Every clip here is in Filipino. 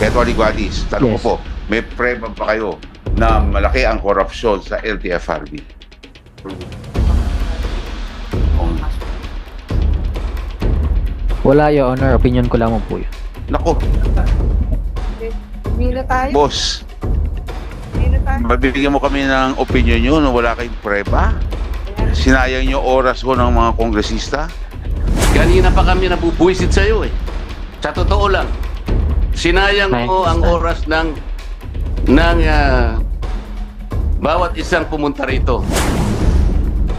Attorney Guadis, tanong ko Yes. po, may preba ba kayo na malaki ang korupsyon sa LTFRB? Wala, Your Honor. Opinion ko lamang po yun. Nako, Hindi na tayo. boss, Hindi na tayo. mabibigyan mo kami ng opinion nyo na wala kayong preba? Sinayang nyo oras ko ng mga kongresista? Kanina pa kami nabubuisit sa iyo eh. Sa totoo lang. Sinayang mo ang oras ng bawat isang pumunta rito.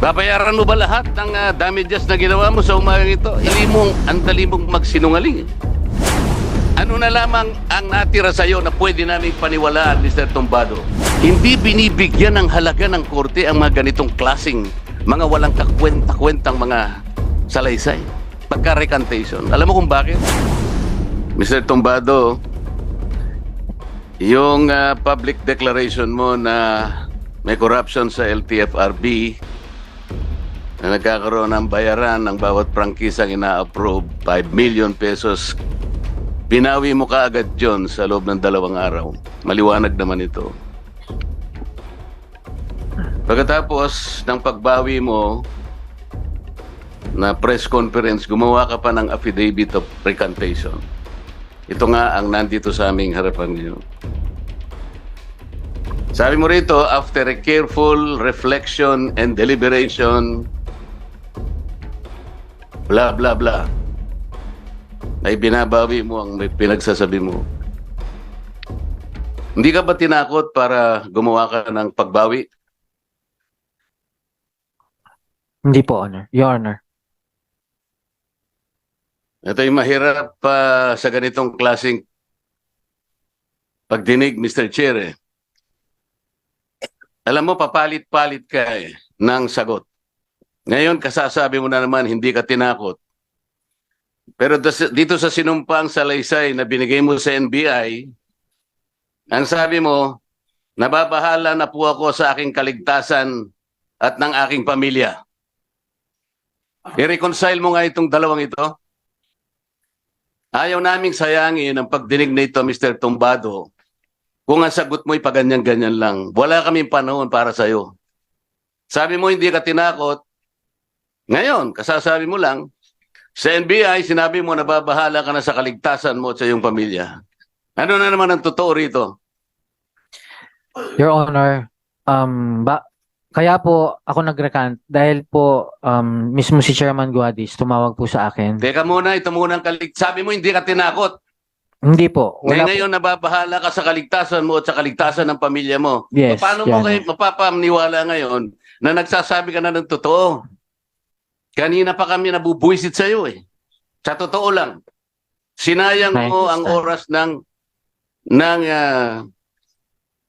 Babayaran mo ba lahat ng damages na ginawa mo sa umagang ito? Ang dali mong magsinungaling. Ano na lamang ang natira sa iyo na pwede namin paniwalaan, Mr. Tombado? Hindi binibigyan ng halaga ng korte ang mga ganitong klaseng mga walang kakwenta-kwentang mga salaysay. Pagka-recantation. Alam mo kung bakit? Mr. Tombado, yung public declaration mo na may corruption sa LTFRB, na nagkakaroon ng bayaran ng bawat prangkisang ina-approve, 5 million pesos, binawi mo kaagad yun sa loob ng 2 araw. Maliwanag naman ito. Pagkatapos ng pagbawi mo na press conference, gumawa ka pa ng affidavit of recantation. Ito nga ang nandito sa aming harapan niyo. Sabi mo rito, after a careful reflection and deliberation, blah, blah, blah, ay binabawi mo ang pinagsasabi mo. Hindi ka ba tinakot para gumawa ka ng pagbawi? Hindi po, Honor. Your Honor. Ito yung mahirap sa ganitong klaseng pagdinig, Mr. Chair. Alam mo, papalit-palit ka ng sagot. Ngayon, kasasabi mo na naman, hindi ka tinakot. Pero dito sa sinumpang salaysay na binigay mo sa NBI, ang sabi mo, nababahala na po ako sa aking kaligtasan at ng aking pamilya. I-reconcile mo nga itong dalawang ito. Ayaw naming sayangin ang pagdinig na ito, Mr. Tombado. Kung ang sagot mo'y paganyan-ganyan lang, wala kaming panahon para sa'yo. Sabi mo hindi ka tinakot. Ngayon, kasasabi mo lang, sa NBI, sinabi mo nababahala ka na sa kaligtasan mo at sa iyong pamilya. Ano na naman ang totoo rito? Your Honor, kaya po ako nag-recant dahil po mismo si Chairman Guadis tumawag po sa akin. Teka muna, ito muna ang sabi mo hindi ka tinakot. Hindi po. Wala po. Ngayon nababahala ka sa kaligtasan mo at sa kaligtasan ng pamilya mo. Yes, Paano Your mo kayo mapapaniwala ngayon na nagsasabi ka na ng totoo? Kanina pa kami nabubuisit sa iyo eh. Sa totoo lang. Sinayang mo ang oras ng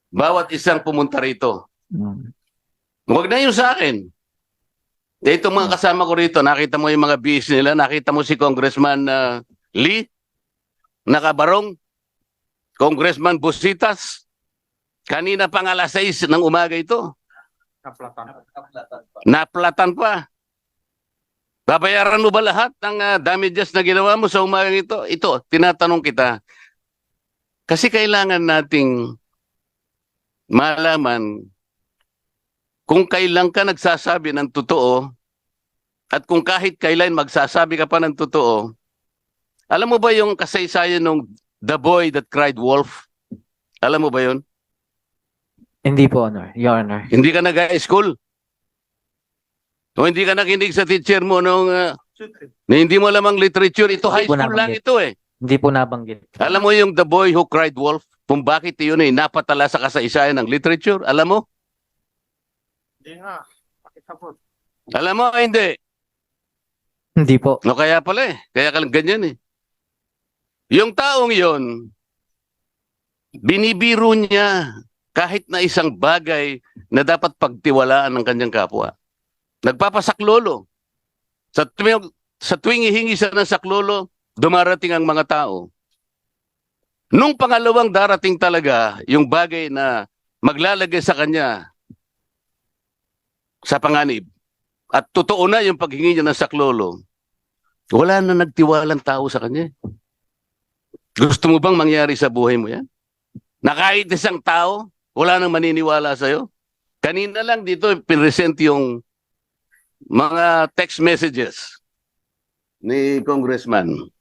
bawat isang pumunta rito. Huwag na yun sa akin. Itong mga kasama ko rito, nakita mo yung mga bihis nila, nakita mo si Congressman Lee, nakabarong, Congressman Busitas, kanina pang alas 6 ng umaga ito. Naplatan pa. Babayaran mo ba lahat ng damages na ginawa mo sa umagang ito? Ito, tinatanong kita. Kasi kailangan nating malaman kung kailan ka nagsasabi ng totoo at kung kahit kailan magsasabi ka pa ng totoo. Alam mo ba yung kasaysayan ng The Boy That Cried Wolf? Alam mo ba yun? Hindi po, Honor. Your Honor. Hindi ka nag-school? O hindi ka nakinig sa teacher mo nung na hindi mo alam ang literature? Ito high school lang ito eh. Hindi po nabanggit. Alam mo yung The Boy Who Cried Wolf? Kung bakit yun eh napatala sa kasaysayan ng literature? Alam mo? Hindi nga. Pakisabot. Alam mo, hindi. Hindi po. No, kaya pala eh. Kaya ka lang ganyan eh. Yung taong yon, binibiro niya kahit na isang bagay na dapat pagtiwalaan ng kanyang kapwa. Nagpapasaklolo. Sa tuwing hihingi siya ng saklolo, dumarating ang mga tao. Nung pangalawang darating talaga, yung bagay na maglalagay sa kanya sa panganib, at totoo na yung paghingi niya ng saklolo, wala na nagtiwalang tao sa kanya. Gusto mo bang mangyari sa buhay mo yan? Na kahit isang tao, wala nang maniniwala sa'yo? Kanina lang dito, pinresent yung mga text messages ni Congressman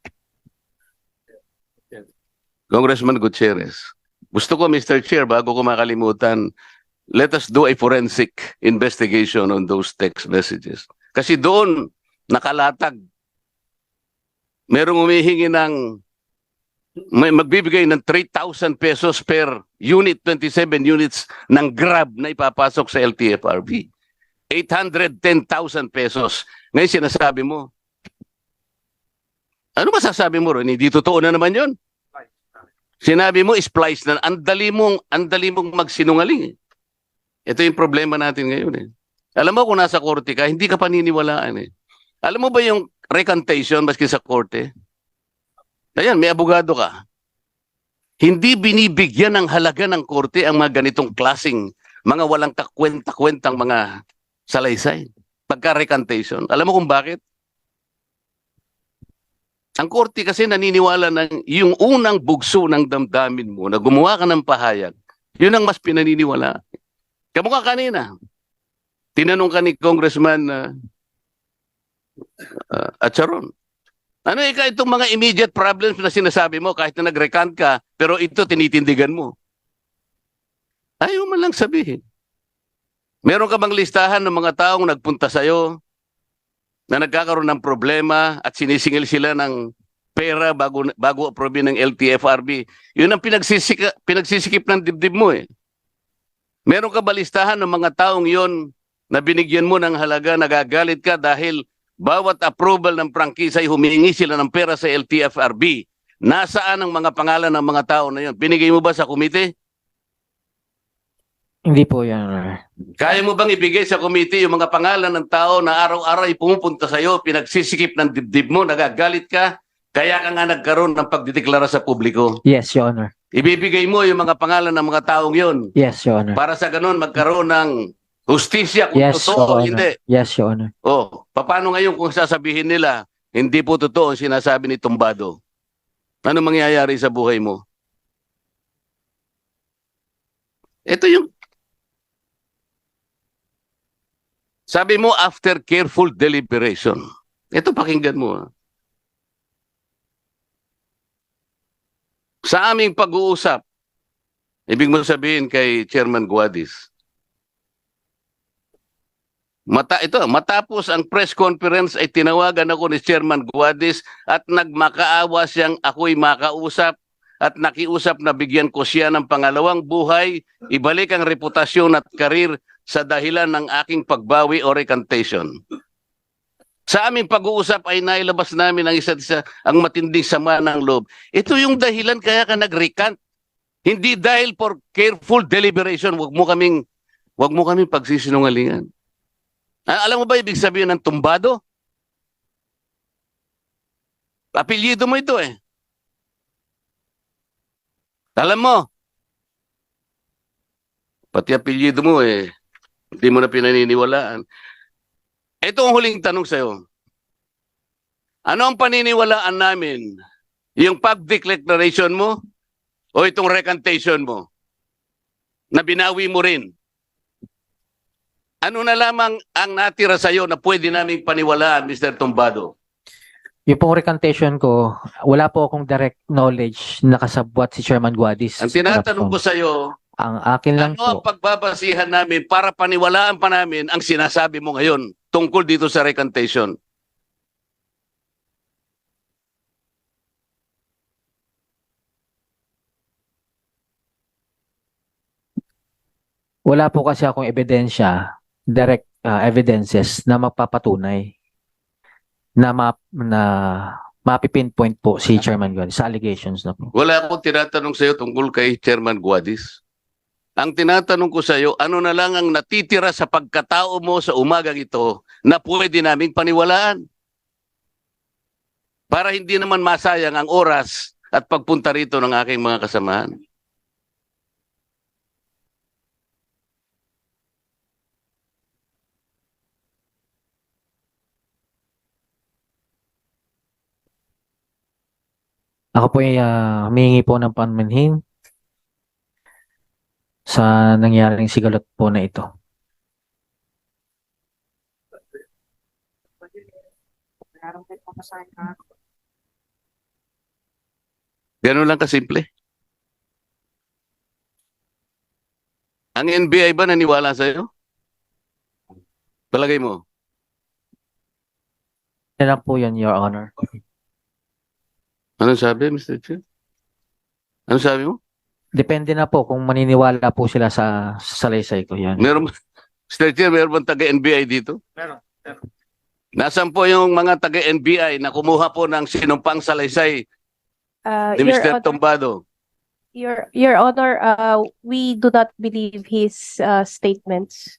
Gutierrez. Gusto ko, Mr. Chair, bago ko makalimutan, let us do a forensic investigation on those text messages. Kasi doon, nakalatag, merong humihingi ng, may magbibigay ng 3,000 pesos per unit, 27 units ng Grab na ipapasok sa LTFRB. 810,000 pesos. Ngayon sinasabi mo, ano masasabi mo ron? Hindi totoo na naman yon. Sinabi mo, splice na, ang dali mong magsinungaling. Ito yung problema natin ngayon eh. Alam mo kung nasa korte ka, hindi ka paniniwalaan eh. Alam mo ba yung recantation maski sa korte? Ayan, may abogado ka. Hindi binibigyan ng halaga ng korte ang mga ganitong klasing, mga walang kakwenta-kwentang mga salaysay. Pagka-recantation. Alam mo kung bakit? Ang korte kasi naniniwala ng yung unang bugso ng damdamin mo na gumawa ka ng pahayag, yun ang mas pinaniniwala. Kamukha kanina, tinanong ka ni Congressman Acharon, ano itong mga immediate problems na sinasabi mo kahit na nag-recant ka, pero ito tinitindigan mo? Ayaw man lang sabihin. Meron ka bang listahan ng mga taong nagpunta sa'yo na nagkakaroon ng problema at sinisingil sila ng pera bago approve ng LTFRB? Yun ang pinagsisikip ng dibdib mo eh. Meron ka ba listahan ng mga taong yon na binigyan mo ng halaga, nagagalit ka dahil bawat approval ng prangkisa ay humihingi sila ng pera sa LTFRB? Nasaan ang mga pangalan ng mga tao na yon? Binigay mo ba sa komite? Hindi po, Your Honor. Kaya mo bang ibigay sa committee yung mga pangalan ng tao na araw-araw ay pumupunta sa'yo, pinagsisikip ng dibdib mo, nagagalit ka, kaya ka nga nagkaroon ng pagdideklara sa publiko? Yes, Your Honor. Ibibigay mo yung mga pangalan ng mga taong yon Yes, Your Honor. para sa ganun magkaroon ng hustisya kung Yes, totoo o Your hindi. Honor. Yes, Your Honor. Oh, paano ngayon kung sasabihin nila, hindi po totoo ang sinasabi ni Tumbado? Ano mangyayari sa buhay mo? Ito yung sabi mo, after careful deliberation. Ito, pakinggan mo. Sa aming pag-uusap, ibig mo sabihin kay Chairman Guadis, matapos ang press conference ay tinawagan ako ni Chairman Guadis at nagmakaawa siyang ako'y makausap at nakiusap na bigyan ko siya ng pangalawang buhay, ibalik ang reputasyon at karir sa dahilan ng aking pagbawi o recantation. Sa aming pag-uusap ay nailabas namin ang isa't isa ang matinding sama ng loob. Ito yung dahilan kaya ka nag-recant. Hindi dahil for careful deliberation. Wag mo kaming pagsisinungalingan. Alam mo ba ibig sabihin ng tumbado? Apelyido mo ito eh. Alam mo, pati apelyido mo eh, hindi mo na pinaniniwalaan. Ito ang huling tanong sa'yo. Ano ang paniniwalaan namin? Yung public declaration mo o itong recantation mo? Na binawi mo rin? Ano na lamang ang natira sa'yo na pwede naming paniwalaan, Mr. Tumbado? Yung pong recantation ko, wala po akong direct knowledge na kasabwat si Chairman Guadis. Ang tinatanong ko sa'yo, Ang akin lang ano ang po, pagbabasihan namin para paniwalaan pa namin ang sinasabi mo ngayon tungkol dito sa recantation? wala po kasi akong ebidensya, direct evidences na magpapatunay na mapipinpoint po si Chairman Guadis sa allegations na po. Wala akong tinatanong sa'yo tungkol kay Chairman Guadis. Ang tinatanong ko sa'yo, ano na lang ang natitira sa pagkatao mo sa umagang ito na pwede naming paniwalaan? Para hindi naman masayang ang oras at pagpunta rito ng aking mga kasamahan. Ako po ay humihingi po ng panmanhin sa nangyaring sigalot po na ito. Meron kayo pamasahe ka. Ganun lang kasimple. Ang NBI ba naniwala sa'yo? Palagay mo? Yan lang po yun, Your Honor. Anong sabi, Mr. Chair? Anong sabi mo? Depende na po kung maniniwala po sila sa salaysay ko yan. Meron, Mr. Chair, meron bang taga-NBI dito? Meron. Nasaan po yung mga taga-NBI na kumuha po ng sinumpang salaysay ni Your Mr. Honor, Tombado? Your Honor, we do not believe his statements.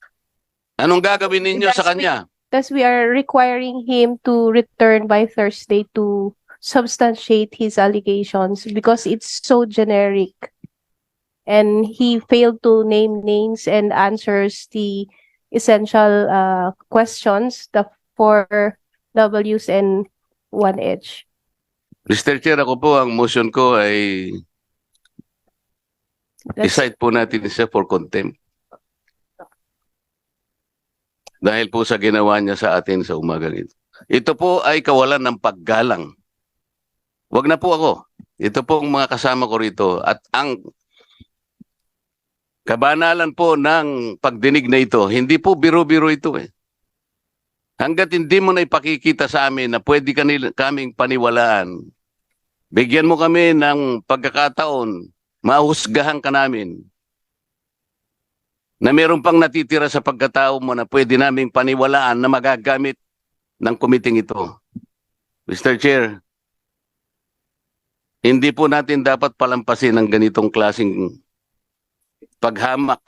Anong gagawin ninyo sa kanya? Thus, we are requiring him to return by Thursday to substantiate his allegations because it's so generic. And he failed to name names and answers the essential questions, the 4 Ws and 1 H. Mr. Chair, ako po, ang motion ko ay i-cite po natin siya for contempt. Dahil po sa ginawa niya sa atin sa umagang ito. Ito po ay kawalan ng paggalang. Wag na po ako. Ito po ang mga kasama ko rito. At ang kabanalan po ng pagdinig na ito, hindi po biro-biro ito eh. Hanggat hindi mo na ipakikita sa amin na pwede kaming paniwalaan, bigyan mo kami ng pagkakataon, mahusgahan ka namin, na meron pang natitira sa pagkatao mo na pwede naming paniwalaan na magagamit ng kumiting ito. Mr. Chair, hindi po natin dapat palampasin ng ganitong klaseng paghamak